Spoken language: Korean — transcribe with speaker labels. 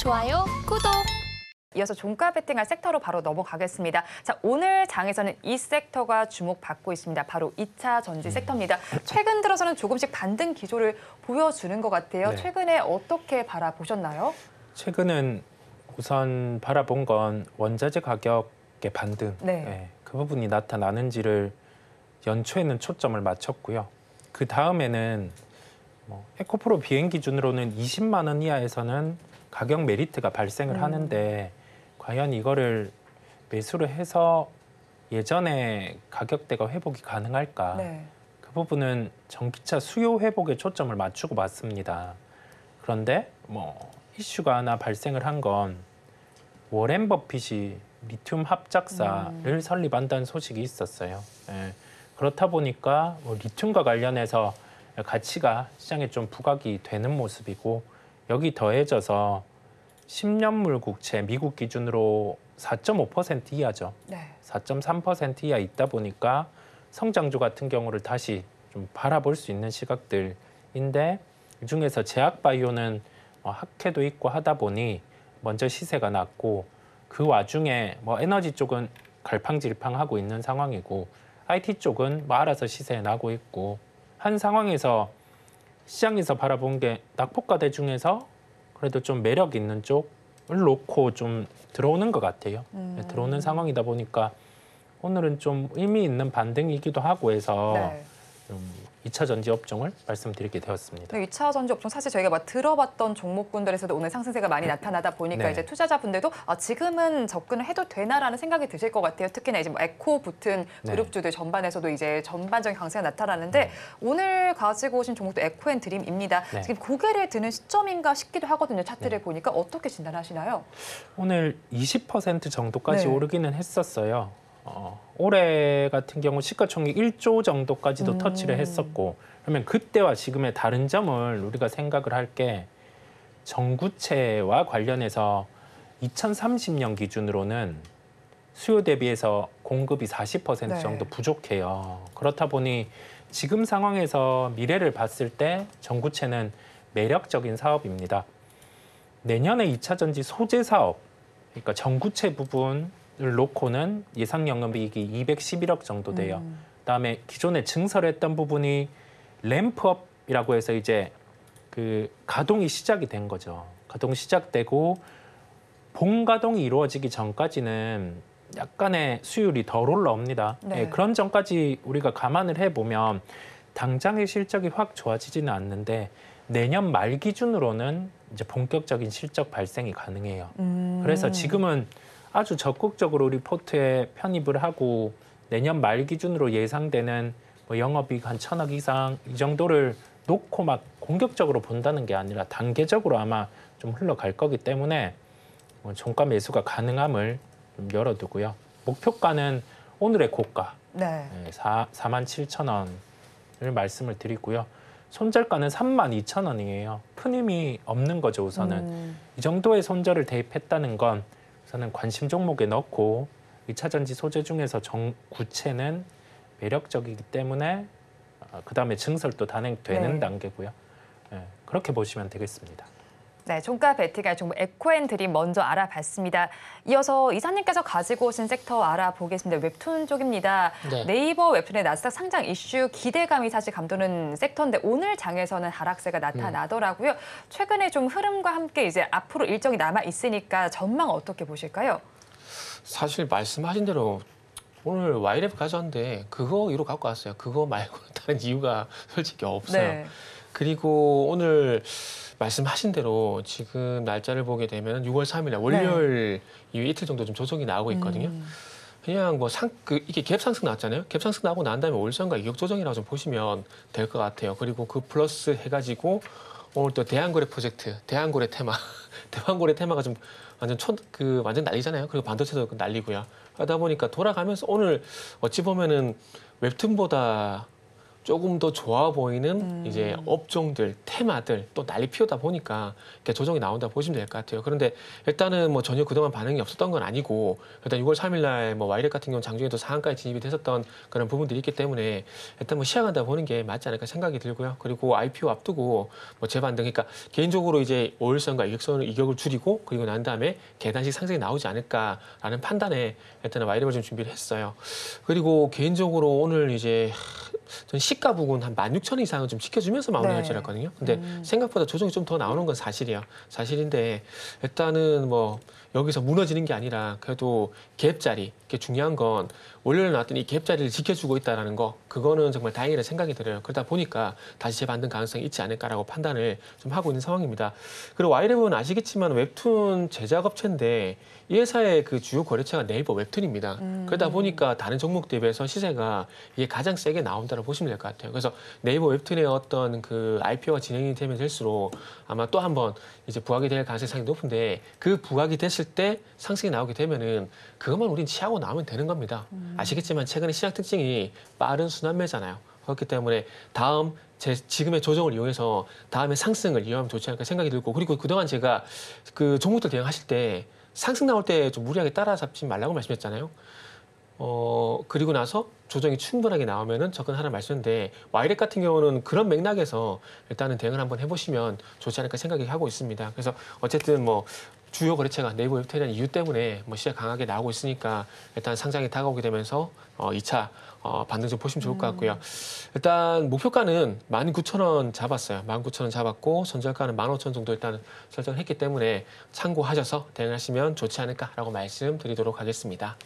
Speaker 1: 좋아요, 구독!
Speaker 2: 이어서 종가 베팅할 섹터로 바로 넘어가겠습니다. 자, 오늘 장에서는 이 섹터가 주목받고 있습니다. 바로 2차 전지 섹터입니다. 최근 들어서는 조금씩 반등 기조를 보여주는 것 같아요.
Speaker 3: 네.
Speaker 2: 최근에 어떻게 바라보셨나요?
Speaker 3: 최근은 우선 바라본 건 원자재 가격의 반등,
Speaker 2: 네.
Speaker 3: 그 부분이 나타나는지를 연초에는 초점을 맞췄고요. 그 다음에는 에코프로 비행 기준으로는 20만 원 이하에서는 가격 메리트가 발생을 하는데 과연 이거를 매수를 해서 예전의 가격대가 회복이 가능할까?
Speaker 2: 네.
Speaker 3: 그 부분은 전기차 수요 회복에 초점을 맞추고 봤습니다. 그런데 이슈가 하나 발생을 한 건 워렌 버핏이 리튬 합작사를 설립한다는 소식이 있었어요. 그렇다 보니까 리튬과 관련해서 가치가 시장에 좀 부각이 되는 모습이고, 여기 더해져서 10년물 국채 미국 기준으로 4.5% 이하죠.
Speaker 2: 네.
Speaker 3: 4.3% 이하 있다 보니까 성장주 같은 경우를 다시 좀 바라볼 수 있는 시각들인데, 이 중에서 제약바이오는 학회도 있고 하다 보니 먼저 시세가 났고, 그 와중에 에너지 쪽은 갈팡질팡하고 있는 상황이고, IT 쪽은 알아서 시세 나고 있고 한 상황에서 시장에서 바라본 게 낙폭과대 중에서 그래도 좀 매력 있는 쪽을 놓고 좀 들어오는 것 같아요. 들어오는 상황이다 보니까 오늘은 좀 의미 있는 반등이기도 하고 해서
Speaker 2: 네.
Speaker 3: 2차 전지 업종을 말씀드리게 되었습니다.
Speaker 2: 네, 2차 전지 업종 사실 저희가 들어봤던 종목군들에서도 오늘 상승세가 많이 나타나다 보니까
Speaker 3: 네.
Speaker 2: 이제 투자자분들도 지금은 접근을 해도 되나라는 생각이 드실 것 같아요. 특히나 이제 에코 붙은
Speaker 3: 네.
Speaker 2: 그룹주들 전반에서도 이제 전반적인 강세가 나타나는데 오늘 가지고 오신 종목도 에코앤드림입니다.
Speaker 3: 네.
Speaker 2: 지금 고개를 드는 시점인가 싶기도 하거든요. 차트를 보니까 어떻게 진단하시나요?
Speaker 3: 오늘 20% 정도까지
Speaker 2: 네.
Speaker 3: 오르기는 했었어요. 올해 같은 경우 시가총액 1조 정도까지도 터치를 했었고, 그러면 그때와 지금의 다른 점을 우리가 생각을 할 게, 전구체와 관련해서 2030년 기준으로는 수요 대비해서 공급이 40%
Speaker 2: 네.
Speaker 3: 정도 부족해요. 그렇다 보니 지금 상황에서 미래를 봤을 때 전구체는 매력적인 사업입니다. 내년에 2차 전지 소재 사업, 그러니까 전구체 부분을 놓고는 예상 영업이익이 211억 정도 돼요. 그다음에 기존에 증설했던 부분이 램프업이라고 해서 이제 그 가동이 시작이 된 거죠. 가동 시작되고 본 가동이 이루어지기 전까지는 약간의 수율이 덜 올라옵니다.
Speaker 2: 네.
Speaker 3: 그런 점까지 우리가 감안을 해보면 당장의 실적이 확 좋아지지는 않는데 내년 말 기준으로는 이제 본격적인 실적 발생이 가능해요. 그래서 지금은 아주 적극적으로 우리 포트에 편입을 하고 내년 말 기준으로 예상되는 영업이익 한 1,000억 이상 이 정도를 놓고 막 공격적으로 본다는 게 아니라 단계적으로 아마 좀 흘러갈 거기 때문에 종가 매수가 가능함을 좀 열어두고요. 목표가는 오늘의 고가
Speaker 2: 네.
Speaker 3: 47,000원을 말씀을 드리고요. 손절가는 32,000원이에요. 큰 의미 없는 거죠, 우선은. 이 정도의 손절을 대입했다는 건 우선은 관심 종목에 넣고 2차 전지 소재 중에서 구체는 매력적이기 때문에 그다음에 증설도 단행되는
Speaker 2: 네.
Speaker 3: 단계고요. 그렇게 보시면 되겠습니다.
Speaker 2: 네, 종가 베팅할 종목 에코앤드림 먼저 알아봤습니다. 이어서 이사님께서 가지고 오신 섹터 알아보겠습니다. 웹툰 쪽입니다.
Speaker 1: 네.
Speaker 2: 네이버 웹툰의 나스닥 상장 이슈 기대감이 사실 감도는 섹터인데 오늘 장에서는 하락세가 나타나더라고요. 최근에 좀 흐름과 함께 이제 앞으로 일정이 남아 있으니까 전망 어떻게 보실까요?
Speaker 1: 사실 말씀하신 대로 오늘 YLF 가져왔는데 그거 이로 갖고 왔어요. 그거 말고는 다른 이유가 솔직히 없어요.
Speaker 2: 네.
Speaker 1: 그리고 오늘 말씀하신 대로 지금 날짜를 보게 되면 6월 3일 월요일 이후 이틀 정도 좀 조정이 나오고 있거든요. 그냥 이게 갭 상승 나왔잖아요. 갭 상승 나고 난 다음에 월선과 이격 조정이라고 좀 보시면 될 것 같아요. 그리고 그 플러스 해가지고 오늘 또 대한고래 프로젝트, 대한고래 테마, 대한고래 테마가 좀 완전 난리잖아요. 그리고 반도체도 난리고요. 하다 보니까 돌아가면서 오늘 어찌 보면은 웹툰보다 조금 더 좋아 보이는 이제 업종들, 테마들 또 난리 피우다 보니까 이렇게 조정이 나온다 보시면 될 것 같아요. 그런데 일단은 뭐 전혀 그동안 반응이 없었던 건 아니고 일단 6월 3일 날 뭐 와이렉 같은 경우 장중에도 상한가에 진입이 됐었던 그런 부분들이 있기 때문에 일단 뭐 시야간다 보는 게 맞지 않을까 생각이 들고요. 그리고 IPO 앞두고 뭐 재반등, 그러니까 개인적으로 이제 5일선과 이격을 줄이고 그리고 난 다음에 계단식 상승이 나오지 않을까라는 판단에 일단은 와이렉을 좀 준비를 했어요. 그리고 개인적으로 오늘 이제 전 시가 부근 한 16,000원 이상은 좀 지켜주면서 마무리할 줄 알았거든요. 근데 생각보다 조정이 좀 더 나오는 건 사실이에요. 사실인데 일단은 뭐 여기서 무너지는 게 아니라 그래도 갭자리, 이게 중요한 건 월요일에 나왔더니 이 갭자리를 지켜주고 있다는 거, 그거는 정말 다행이라는 생각이 들어요. 그러다 보니까 다시 재반등 가능성이 있지 않을까라고 판단을 좀 하고 있는 상황입니다. 그리고 와이랩은 아시겠지만 웹툰 제작업체인데 이 회사의 그 주요 거래처가 네이버 웹툰입니다. 그러다 보니까 다른 종목 대비해서 시세가 이게 가장 세게 나온다고 보시면 될 것 같아요. 그래서 네이버 웹툰의 어떤 그 IPO가 진행이 되면 될수록 아마 또 한번 이제 부각이 될 가능성이 상당히 높은데 그 부각이 됐을 때 상승이 나오게 되면은 그것만 우린 취하고 나오면 되는 겁니다. 아시겠지만 최근에 시장 특징이 빠른 순환매잖아요. 그렇기 때문에 다음 지금의 조정을 이용해서 다음에 상승을 이용하면 좋지 않을까 생각이 들고, 그리고 그동안 제가 그 종목들 대응하실 때 상승 나올 때 좀 무리하게 따라잡지 말라고 말씀했잖아요. 그리고 나서 조정이 충분하게 나오면은 접근하라 말씀인데 와이렉 같은 경우는 그런 맥락에서 일단은 대응을 한번 해보시면 좋지 않을까 생각이 하고 있습니다. 그래서 어쨌든 뭐 주요 거래처가 네이버 웹툰이라는 이유 때문에 뭐 시장 강하게 나오고 있으니까 일단 상장이 다가오게 되면서 2차 반등 좀 보시면 좋을 것 같고요. 일단 목표가는 19,000원 잡았어요. 19,000원 잡았고 손절가는 15,000원 정도 일단 설정을 했기 때문에 참고하셔서 대응하시면 좋지 않을까라고 말씀드리도록 하겠습니다.